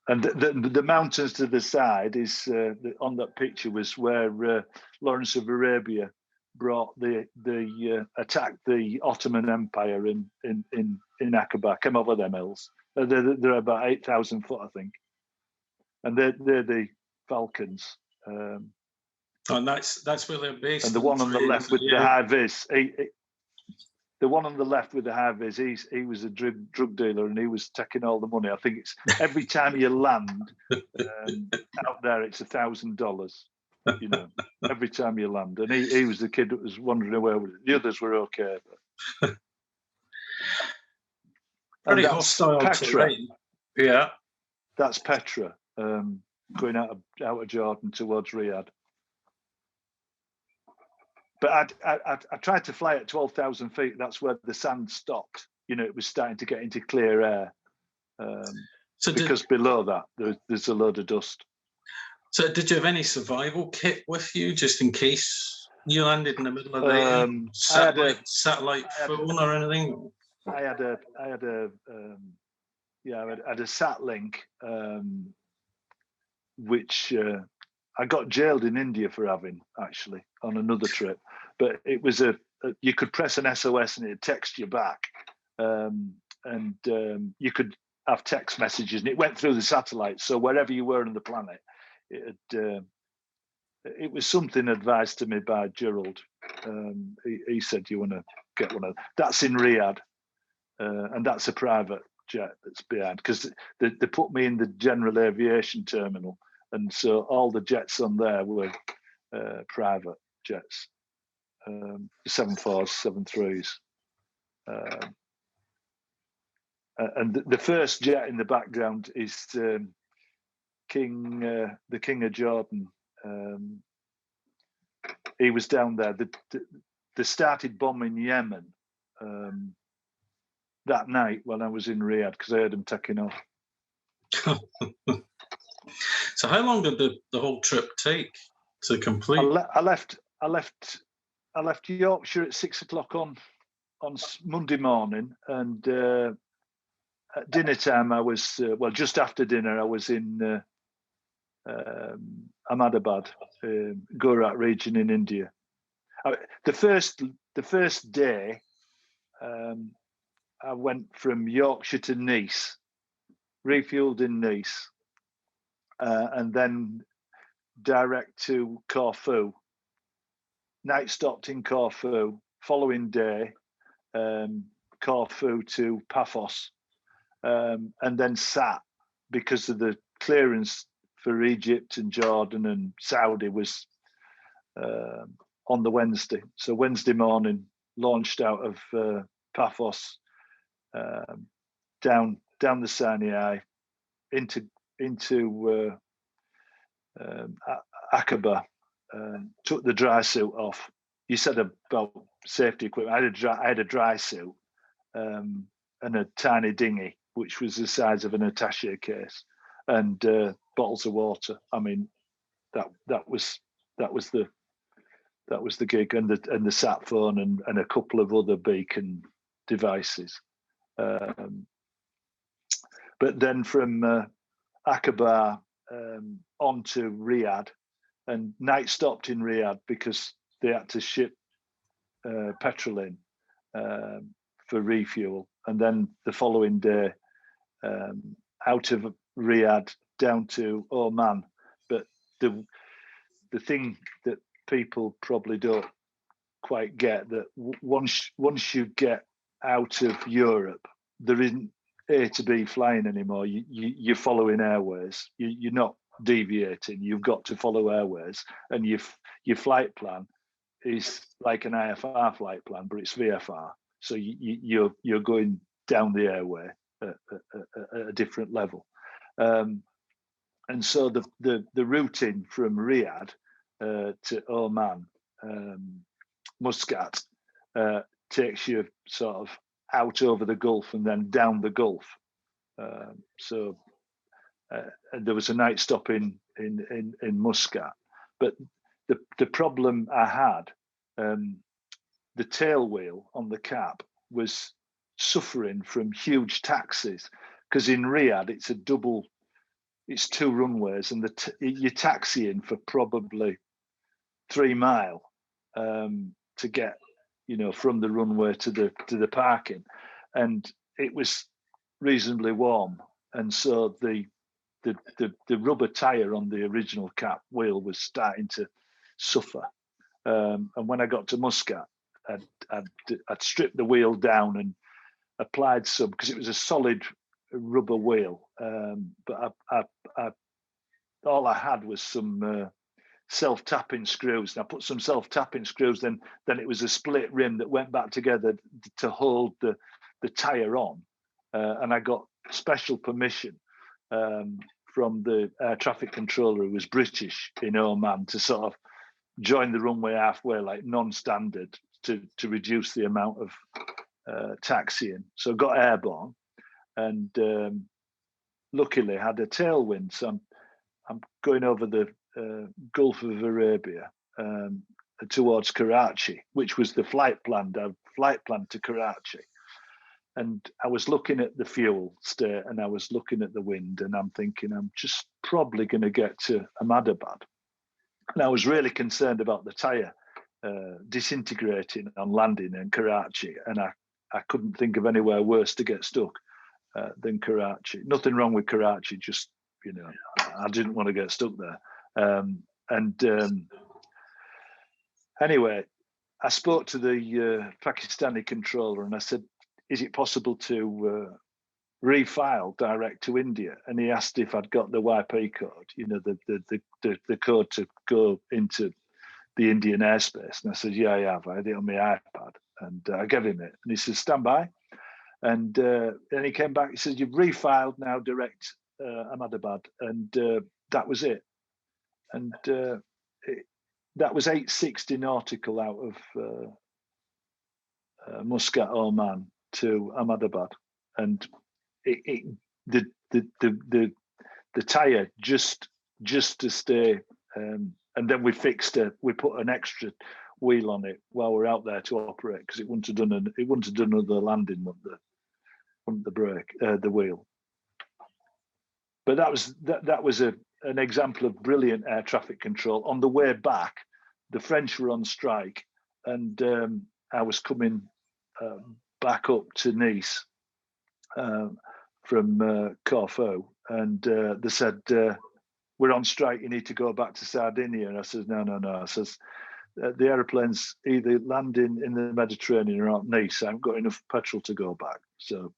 And the mountains to the side is on that picture was where Lawrence of Arabia brought attacked the Ottoman Empire in Aqaba. Came over them hills. They're about 8,000 foot, I think, and they're the Falcons. And that's where they're based. And the one on the left with the high vis, the one on the left with the high vis, he was a drug dealer, and he was taking all the money. I think it's every time you land out there, it's $1,000. Every time you land, and he was the kid that was wandering away with it. The others were okay. But... Pretty hostile Petra. Yeah, that's Petra, going out of Jordan towards Riyadh. But I tried to fly at 12,000 feet. That's where the sand stopped. It was starting to get into clear air. Because below that, there's a load of dust. So did you have any survival kit with you, just in case you landed in the middle of the satellite phone or anything? I had a sat link, which I got jailed in India for having, actually, on another trip. But it was you could press an SOS and it'd text you back, and you could have text messages, and it went through the satellite. So wherever you were on the planet, it was something advised to me by Gerald. He said, "You want to get one of that's in Riyadh, and that's a private jet that's behind, because they put me in the general aviation terminal, and so all the jets on there were private jets, 747s, 737s." And the first jet in the background is the King of Jordan. He was down there. They started bombing Yemen that night when I was in Riyadh, because I heard them taking off. So how long did the whole trip take to complete? I left Yorkshire at 6 o'clock on Monday morning, and at dinner time I was just after dinner I was in Ahmedabad, Gujarat region in India. The first day I went from Yorkshire to Nice, refueled in Nice, and then direct to Corfu. Night stopped in Corfu. Following day, Corfu to Paphos, and then sat because of the clearance for Egypt and Jordan and Saudi was on the Wednesday. So Wednesday morning, launched out of Paphos, down the Sinai into Aqaba, took the dry suit off. You said about safety equipment. I had a dry suit and a tiny dinghy, which was the size of an attaché case, and bottles of water. I mean, that was the gig, and the sat phone and a couple of other beacon devices. But then from Aqaba on to Riyadh, and night stopped in Riyadh because they had to ship petrol in for refuel, and then the following day out of Riyadh down to Oman. But the thing that people probably don't quite get, that once you get out of Europe, there isn't A to B flying anymore. You're following airways. You're not deviating. You've got to follow airways, and your flight plan is like an IFR flight plan, but it's VFR. So you're going down the airway at a different level. And so the routing from Riyadh to Oman, Muscat, takes you sort of out over the Gulf and then down the Gulf. So there was a night stop in Muscat, but the problem I had, the tail wheel on the cap was suffering from huge taxis, because in Riyadh it's two runways, and you're taxiing for probably 3 miles to get, from the runway to the parking, and it was reasonably warm, and so the rubber tire on the original cap wheel was starting to suffer. And when I got to Muscat, I'd stripped the wheel down and applied some, because it was a solid rubber wheel, but I all I had was some self-tapping screws, and I put some self-tapping screws, then it was a split rim that went back together to hold the tire on, and I got special permission from the air traffic controller, who was British in Oman, to sort of join the runway halfway, like non-standard, to reduce the amount of taxiing. So I got airborne, and luckily had a tailwind. So I'm going over the Gulf of Arabia towards Karachi, which was the flight plan to Karachi. And I was looking at the fuel state, and I was looking at the wind, and I'm thinking I'm just probably going to get to Ahmedabad. And I was really concerned about the tire disintegrating on landing in Karachi, and I couldn't think of anywhere worse to get stuck than Karachi. Nothing wrong with Karachi, just I didn't want to get stuck there. Anyway, I spoke to the Pakistani controller, and I said, "Is it possible to refile direct to India?" And he asked if I'd got the YP code, the code to go into the Indian airspace. And I said, "Yeah, I have. I had it on my iPad." And I gave him it, and he said, "Stand by." And then he came back. He said, "You've refiled now direct Ahmedabad," and that was it. And that was 860 nautical out of Muscat, Oman to Ahmedabad, and the tyre just to stay, and then we put an extra wheel on it while we're out there to operate, because it wouldn't have done another landing wouldn't the brake, the wheel. But that was an example of brilliant air traffic control. On the way back, the French were on strike, and I was coming back up to Nice from Corfu, and they said, we're on strike, you need to go back to Sardinia. And I says, no. I says, the aeroplanes either landing in the Mediterranean or at Nice. I haven't got enough petrol to go back. So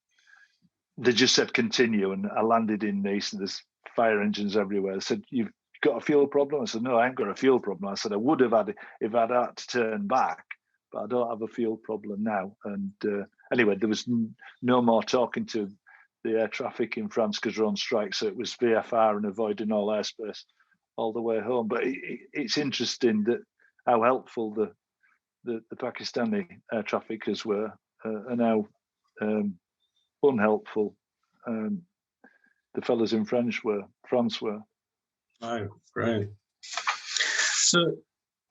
they just said continue, and I landed in Nice, and there's fire engines everywhere. They said, you've got a fuel problem? I said, no, I ain't got a fuel problem. I said, I would have had it if I'd had to turn back, but I don't have a fuel problem now. And anyway, there was no more talking to the air traffic in France because we're on strike. So it was VFR and avoiding all airspace all the way home. But it's interesting that how helpful the Pakistani air traffickers were, and how unhelpful the fellas in France were. Oh, great. So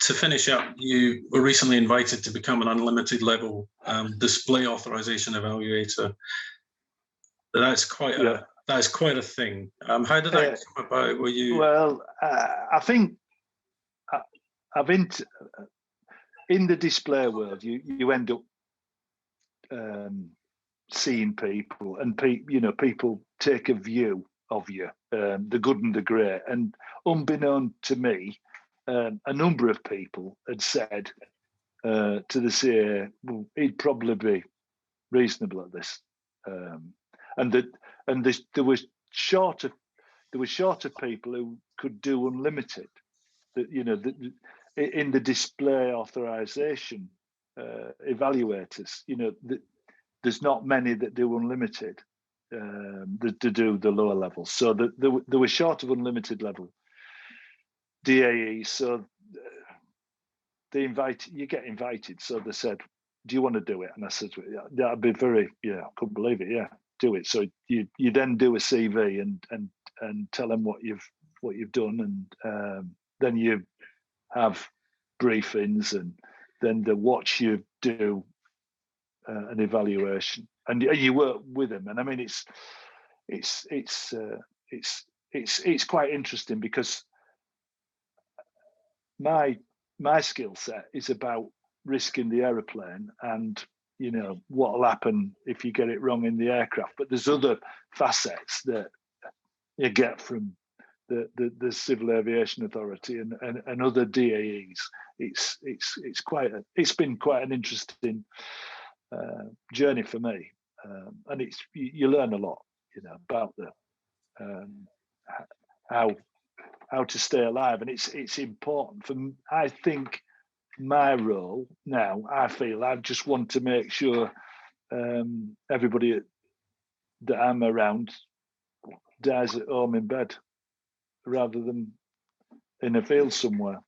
to finish up, you were recently invited to become an unlimited level display authorization evaluator. That's quite a thing. How did that come about? Were you? Well, I think I've in the display world, you end up seeing people, and people take a view of you, the good and the great. And unbeknown to me, a number of people had said to the CA, well, he'd probably be reasonable at this, there was short of people who could do unlimited. In the display authorization evaluators, there's not many that do unlimited to do the lower levels. So there were short of unlimited level DAE. So you get invited. So they said, do you want to do it? And I said, yeah, that'd be very, I couldn't believe it. Yeah, do it. So you then do a CV and tell them what you've done, and then you have briefings, and then they watch you do an evaluation, and you work with them. And I mean, it's quite interesting, because my skill set is about risking the aeroplane and what'll happen if you get it wrong in the aircraft. But there's other facets that you get from the Civil Aviation Authority and other DAEs. It's been quite an interesting journey for me, and you learn a lot, about how to stay alive, and it's important for me. I think my role now, I just want to make sure everybody that I'm around dies at home in bed rather than in a field somewhere,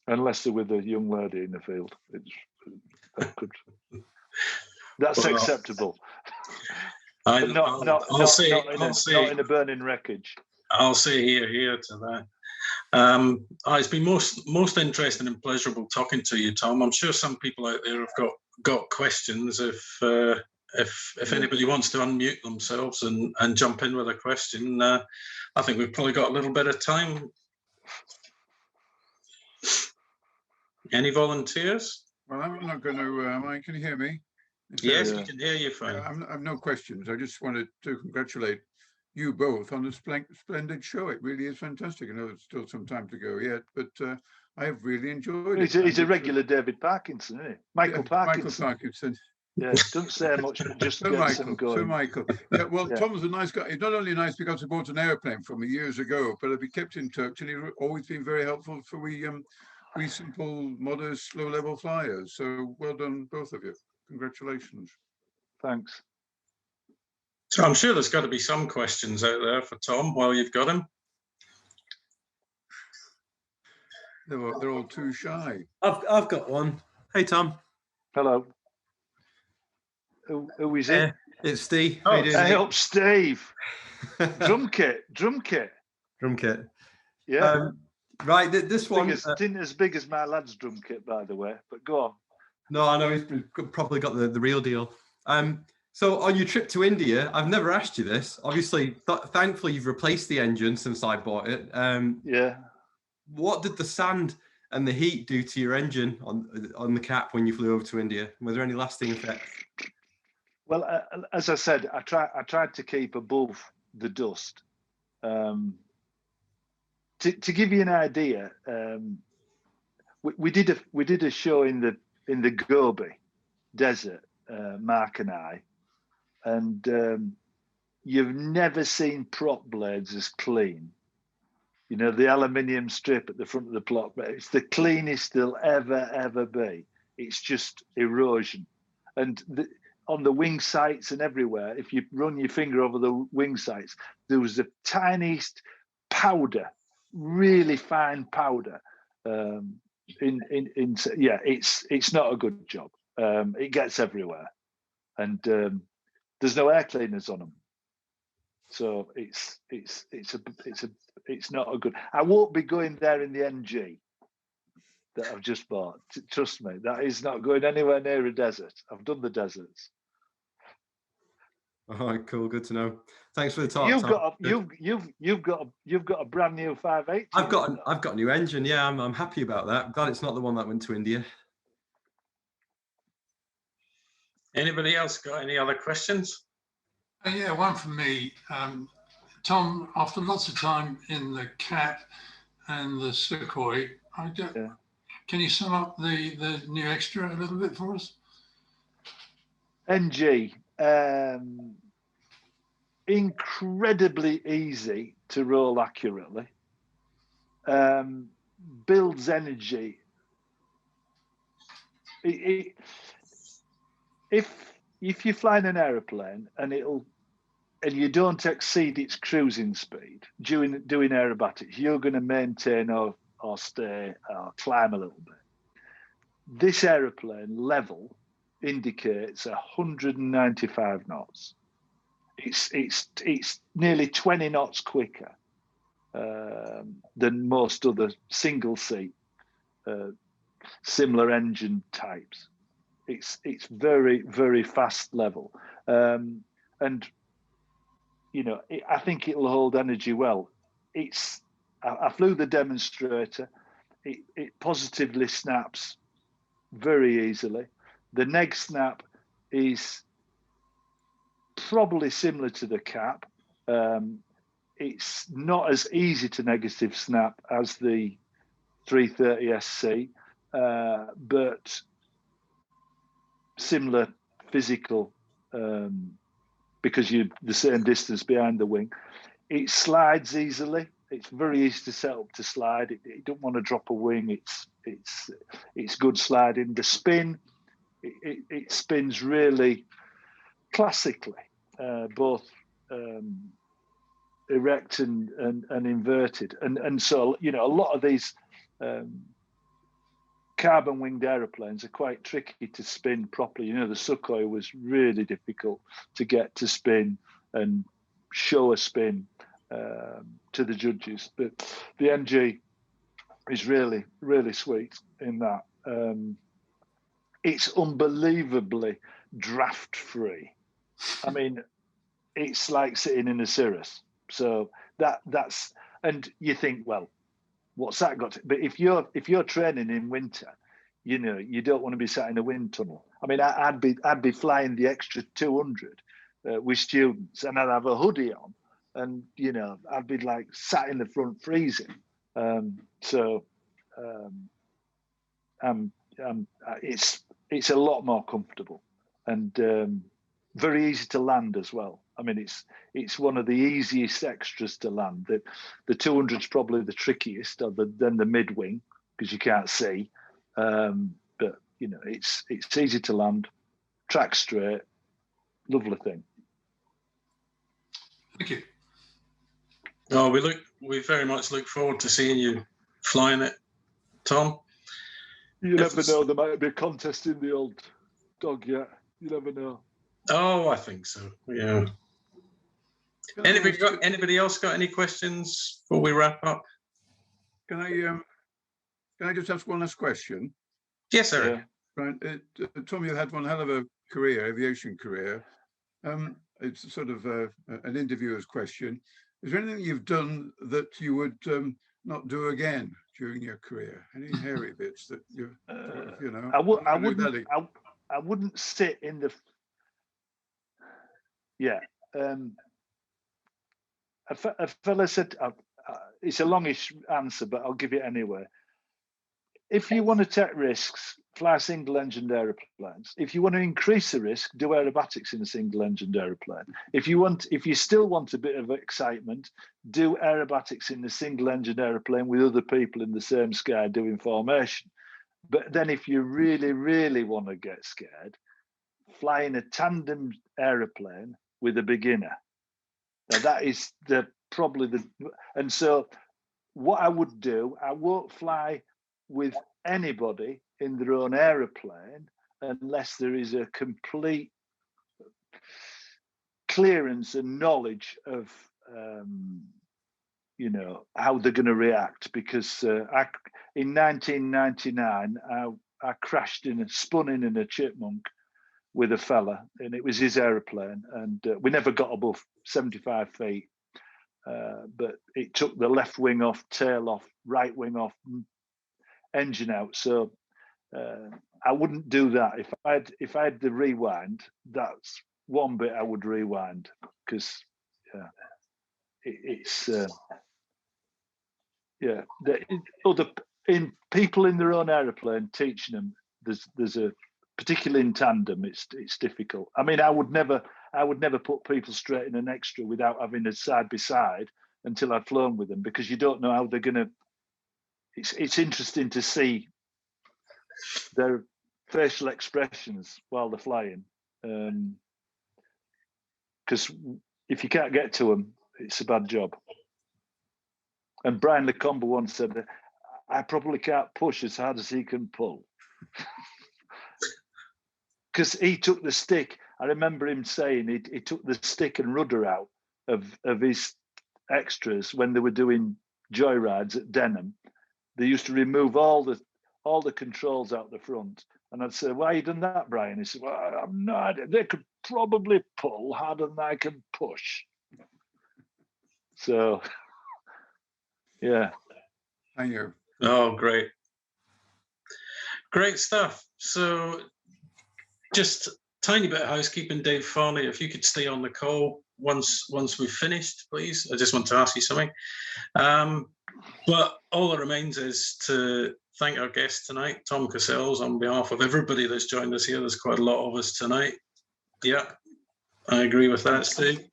unless they're with a young lady in the field. That's acceptable. Not in a burning wreckage. I'll say here to that. It's been most interesting and pleasurable talking to you, Tom. I'm sure some people out there have got questions. If anybody wants to unmute themselves and jump in with a question, I think we've probably got a little bit of time. Any volunteers? Well, I'm not going to. Can you hear me? Yes, we can hear you fine. I've no questions. I just wanted to congratulate you both on a splendid show. It really is fantastic. I know there's still some time to go yet, but I have really enjoyed it. He's a regular David Parkinson, isn't he? Michael Parkinson. Michael Parkinson. Yeah, don't say much, but just get some going. So Michael. Yeah, well, yeah. Tom was a nice guy. He's not only nice because I bought an airplane from him years ago, but we kept in touch, and he's always been very helpful for we simple, modest, low-level flyers. So well done, both of you. Congratulations. Thanks. So I'm sure there's got to be some questions out there for Tom while you've got him. They're all too shy. I've got one. Hey, Tom. Hello. Who is it? It's Steve. Oh, hey up, Steve. Drum kit. Drum kit. Yeah. Right, this one isn't as big as my lad's drum kit, by the way. But go on. No, I know he's probably got the real deal. So on your trip to India, I've never asked you this. Obviously, thankfully you've replaced the engine since I bought it. Yeah. What did the sand and the heat do to your engine on the cap when you flew over to India? Was there any lasting effects? Well, as I said, I tried to keep above the dust. To give you an idea, we did a show in the Gobi Desert, Mark and I, and you've never seen prop blades as clean. You know, the aluminium strip at the front of the prop, it's the cleanest they'll ever be. It's just erosion, and on the wing sights and everywhere, if you run your finger over the wing sights, there was the tiniest powder, really fine powder. It's not a good job. It gets everywhere, and there's no air cleaners on them, so it's not a good. I won't be going there in the NG that I've just bought. Trust me, that is not going anywhere near a desert. I've done the deserts. All right, cool, good to know. Thanks for the talk. You've got a brand new 580. I've got a new engine. Yeah, I'm happy about that. I'm glad it's not the one that went to India. Anybody else got any other questions? Yeah, one from me. Tom, after lots of time in the Cat and the Sukhoi, can you sum up the new extra a little bit for us? NG, incredibly easy to roll accurately, builds energy. If you're flying an aeroplane and you don't exceed its cruising speed doing aerobatics, you're going to maintain or stay or climb a little bit. This aeroplane level indicates 195 knots. It's nearly 20 knots quicker than most other single seat similar engine types. It's very, very fast level, and you know, I think it'll hold energy well. I flew the demonstrator. It positively snaps very easily. The neg snap is probably similar to the cap. It's not as easy to negative snap as the 330 SC, but similar physical, because you're the same distance behind the wing. It slides easily. It's very easy to set up to slide. It don't want to drop a wing. It's good sliding. The spin, it spins really classically, both erect and inverted. And so, you know, a lot of these carbon winged aeroplanes are quite tricky to spin properly. You know, the Sukhoi was really difficult to get to spin and show a spin to the judges. But the NG is really, really sweet in that. It's unbelievably draft free. I mean, it's like sitting in a Cirrus. So that's, and you think, well, what's that got to, but if you're training in winter, you know, you don't want to be sat in a wind tunnel. I mean, I'd be flying the extra 200 with students, and I'd have a hoodie on, and you know, I'd be like sat in the front freezing. It's a lot more comfortable and very easy to land as well. I mean, it's one of the easiest extras to land. The 200 is probably the trickiest, than the mid wing because you can't see. But you know, it's easy to land, track straight, lovely thing. Thank you. Oh, we very much look forward to seeing you flying it, Tom. You never know, there might be a contest in the old dog yet. You never know. Oh, I think so. Yeah. Anybody else got any questions before we wrap up? Can I just ask one last question? Yes, Eric. Right, Tom, you had one hell of a career, aviation career. It's sort of an interviewer's question. Is there anything you've done that you would not do again during your career? Any hairy bits that you know? I wouldn't sit in the. Yeah. A fella said, it's a longish answer, but I'll give it anyway. If you want to take risks, fly single-engined aeroplanes. If you want to increase the risk, do aerobatics in a single-engined aeroplane. If you still want a bit of excitement, do aerobatics in a single-engined aeroplane with other people in the same sky doing formation. But then if you really, really want to get scared, fly in a tandem aeroplane with a beginner. Now that is and so what I would do, I won't fly with anybody in their own aeroplane unless there is a complete clearance and knowledge of how they're going to react. Because in 1999 I crashed spun in a chipmunk with a fella, and it was his aeroplane, and we never got above 75 feet. But it took the left wing off, tail off, right wing off, engine out. So I wouldn't do that. If I had the rewind, that's one bit I would rewind, because people in their own aeroplane teaching them. There's a particularly in tandem, it's difficult. I mean, I would never put people straight in an extra without having a side by side until I'd flown with them, because you don't know how they're going to. It's interesting to see their facial expressions while they're flying, because if you can't get to them, it's a bad job. And Brian McCartney once said, "I probably can't push as hard as he can pull." Because he took the stick. I remember him saying he took the stick and rudder out of his extras when they were doing joyrides at Denham. They used to remove all the controls out the front. And I'd say, "Why you done that, Brian?" He said, "Well, I'm not. They could probably pull harder than I can push." So, yeah. Thank you. Oh, great. Great stuff. So just a tiny bit of housekeeping, Dave Farley, if you could stay on the call once we've finished, please. I just want to ask you something. But all that remains is to thank our guest tonight, Tom Cassells, on behalf of everybody that's joined us here. There's quite a lot of us tonight. Yeah, I agree with that, Steve.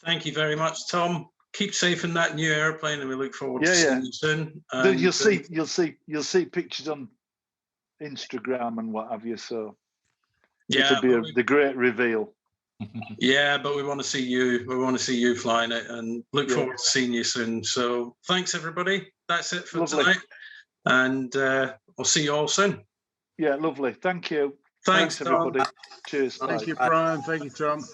Thank you very much, Tom. Keep safe in that new airplane, and we look forward to seeing you soon. And you'll see pictures on Instagram and what have you. So it'll be the great reveal. Yeah, but we want to see you. We want to see you flying it, and look forward to seeing you soon. So thanks, everybody. That's it for tonight, and I'll see you all soon. Yeah, lovely. Thank you. Thanks everybody. Cheers. Thank you, Brian. Thank you, Tom.